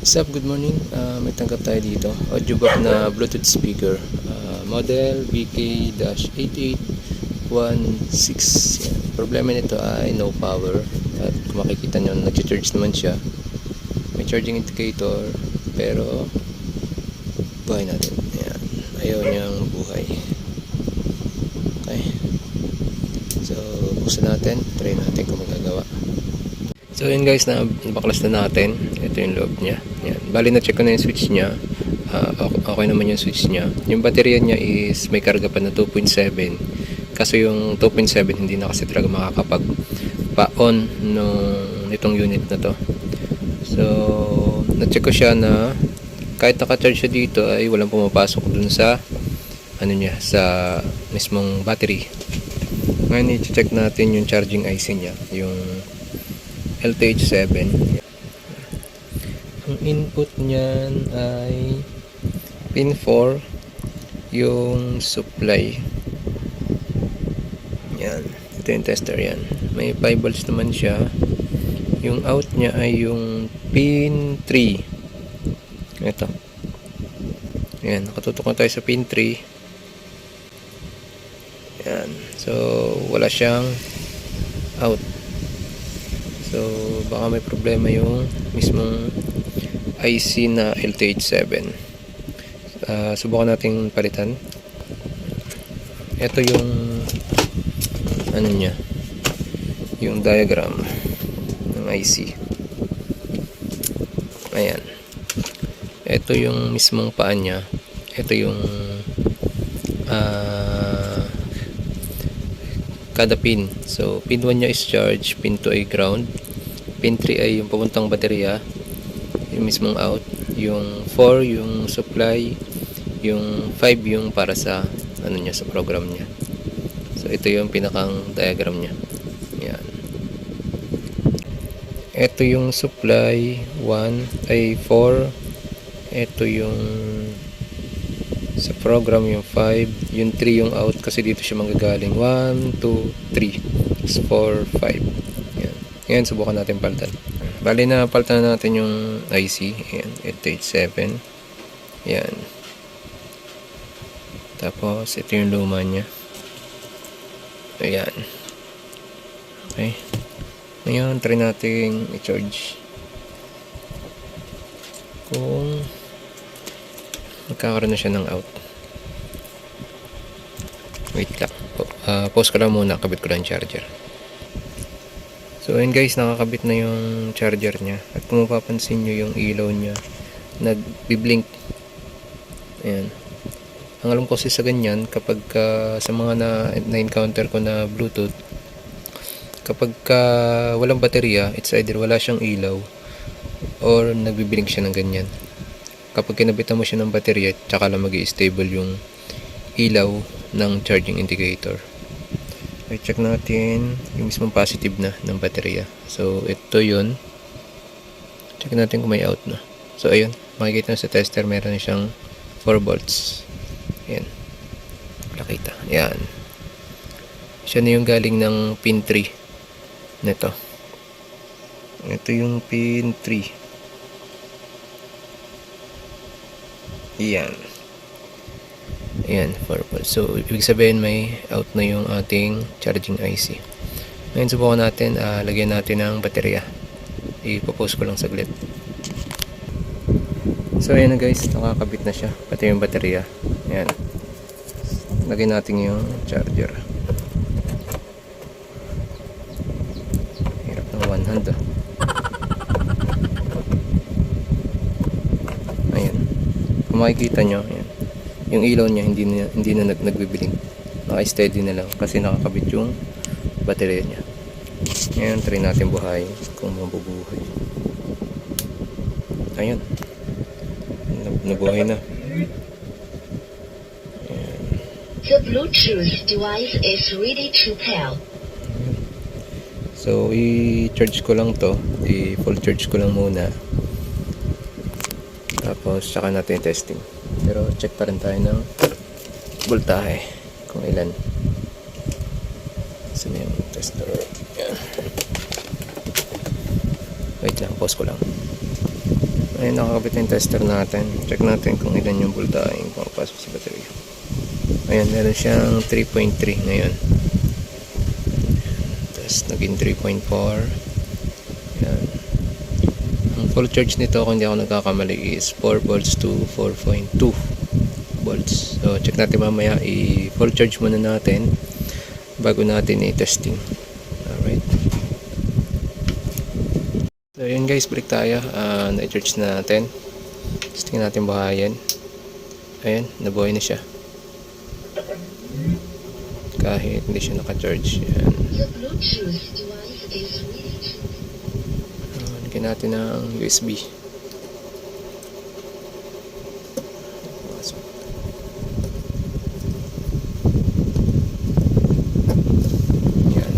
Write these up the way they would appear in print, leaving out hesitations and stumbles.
What's up? Good morning. May tanggap tayo dito. Audiobook na Bluetooth speaker. Model BK-8816. Yan. Problema nito ay no power. At kung makikita nyo, nag-charge naman siya. May charging indicator. Pero, buhay natin. Yan. Ayaw niyang buhay. Okay. So, buksan natin. Try natin kung magagawa. So yun guys, nabaklas na natin. Ito yung loob niya. Yan. Bali na check ko na yung switch niya. Okay naman yung switch niya. Yung baterya niya is may karga pa na 2.7. Kaso yung 2.7 hindi na kasi talaga makakapag pa-on nitong unit na to. So na-check ko siya na kahit naka-charge siya dito ay walang pumapasok dun sa ano niya, sa mismong battery. Ngayon i-check natin yung charging IC niya, yung LTH7. Ang input niyan ay pin 4 yung supply. Yan, ito yung tester yan. May 5 volts naman siya. Yung out niya ay yung pin 3. Ito. Yan, nakatutok na tayo sa pin 3. Yan. So, wala siyang out. So, baka may problema yung mismong IC na LTH7. Subukan nating palitan. Ito yung ano niya, yung diagram ng IC. Ayan. Ito yung mismong paa niya. Ito yung kada pin. So, pin 1 niya is charge, pin 2 ay ground, pin 3 ay yung papuntang baterya, yung mismong out, yung 4 yung supply, yung 5 yung para sa ano niya, sa program niya. So, ito yung pinakang diagram niya. Yan. Ito yung supply 1 ay 4. Ito yung sa program yung 5, yung 3 yung out kasi dito siya manggagaling. 1, 2, 3, 4, 5. Yan. Ngayon subukan natin palitan. Bali na palitan natin yung IC. Ayan, LTH7. Yan. Tapos ito yung luma niya. Ayan. Okay. Ngayon try natin i-charge. Kung magkakaroon na siya ng out. Wait lang. Pause ko lang muna. Kabit ko lang charger. So ayun guys, nakakabit na yung charger niya. At kung mapapansin nyo yung ilaw niya, nag-blink. Ayan. Ang alam ko kasi sa ganyan, kapag sa mga na-encounter ko na Bluetooth, kapag walang baterya, it's either wala siyang ilaw or nagbiblink siya ng ganyan. Kapag kinabitan mo siya ng baterya, tsaka lang mag-i-stable yung ilaw ng charging indicator. Okay, check natin yung mismong positive na ng baterya. So, ito yun. Check natin kung may out na. So, ayun. Makikita na sa tester, meron na siyang 4 volts. Ayan. Nakita. Ayan. Siya na yung galing ng pin 3 nito. Ito yung pin 3. Ayan. Ayan, 4 volts. So, ibig sabihin may out na yung ating charging IC. Ngayon, subukan natin. Lagyan natin ng baterya. Ipopost ko lang saglit. So, ayan na guys. Nakakabit na siya. Pati yung baterya. Ayan. Lagyan natin yung charger. Hirap ng one hand ah. Kung makikita nyo, yan, yung ilaw niya hindi na nagbibiling, naka-steady na lang kasi nakakabit yung baterya niya. Ngayon try natin buhayin kung mabubuhay. Ayun, nabuhay na. Ayan. The Bluetooth device is ready to pair. So i-charge ko lang to, i-full charge ko lang muna. Tapos saka natin testing. Pero check pa rin tayo ng voltahe kung ilan. Saan yung tester? Yan. Wait lang, pause ko lang. Ayun, nakakabit na yung tester natin. Check natin kung ilan yung voltaheng pumapasok sa baterya. Ayan, meron siyang 3.3 ngayon. Tapos naging 3.4. Ayan. Ang full charge nito, kung hindi ako nagkakamali, is 4 volts to 4.2 volts. So check natin mamaya, i-full charge muna natin bago natin i-testing. Alright. So yun guys, balik tayo. Na-charge na natin. Testing natin buhayin. Ayan, nabuhay na siya. Kahit hindi siya naka-charge. Ayan. The Bluetooth device is ready to... Lagyan natin ng USB. Ayan.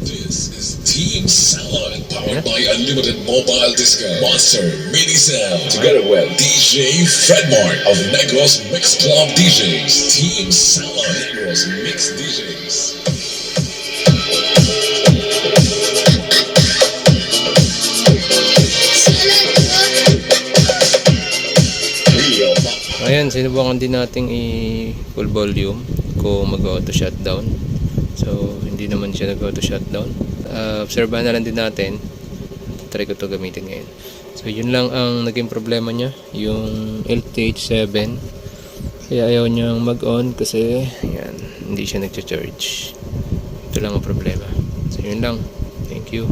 This is Team Salon, powered by unlimited mobile discount. Monster Mini Sound, together with DJ Fredmark of Negros Mix Club DJs. Team Salon, Negros Mix DJs. Ayan, sinubukan din nating i-full volume kung mag-auto shutdown. So, hindi naman siya nag-auto shutdown. Obserbahan na lang din natin. Try ko to gamitin ngayon. So, yun lang ang naging problema niya. Yung LTH7. Kaya ayaw niyang mag-on kasi yan, hindi siya nag-charge. Ito lang ang problema. So, yun lang. Thank you.